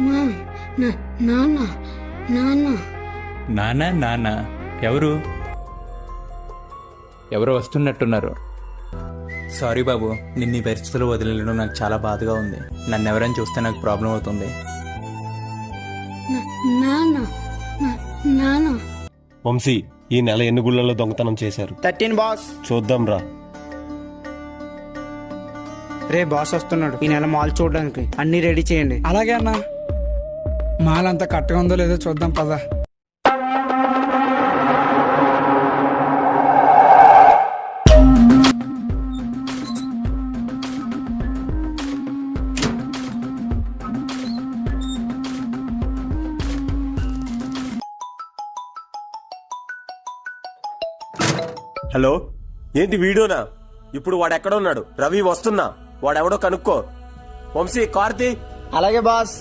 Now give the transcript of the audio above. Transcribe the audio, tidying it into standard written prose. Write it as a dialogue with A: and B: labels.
A: నాన్న నాన్న
B: నానా నానా ఎవరు వస్తున్నట్టున్నారు. సారీ బాబు, నిన్ను ఈ పరిస్థితుల్లో వదిలేయడం నాకు చాలా బాధగా ఉంది. నన్ను ఎవరైనా చూస్తే నాకు ప్రాబ్లం అవుతుంది.
A: నాన్న నాన్న
C: వంశీ, ఈ నెల ఎన్ని గుళ్ళల్లో దొంగతనం చేశారు?
D: 13 బాస్.
C: చూద్దాం రా.
D: రే బాస్ వస్తున్నాడు ఈ నెల మాల్ చూడడానికి, అన్ని రెడీ చేయండి.
E: అలాగే అన్న. మాల్ అంతా కరెక్ట్గా ఉందో లేదో చూద్దాం పద.
C: హలో, ఏంటి వీడియోనా? ఇప్పుడు వాడు ఎక్కడ ఉన్నాడు? రవి వస్తున్నా, వాడెవడో కనుక్కో. వంశీ, కార్తీ.
D: అలాగే బాస్.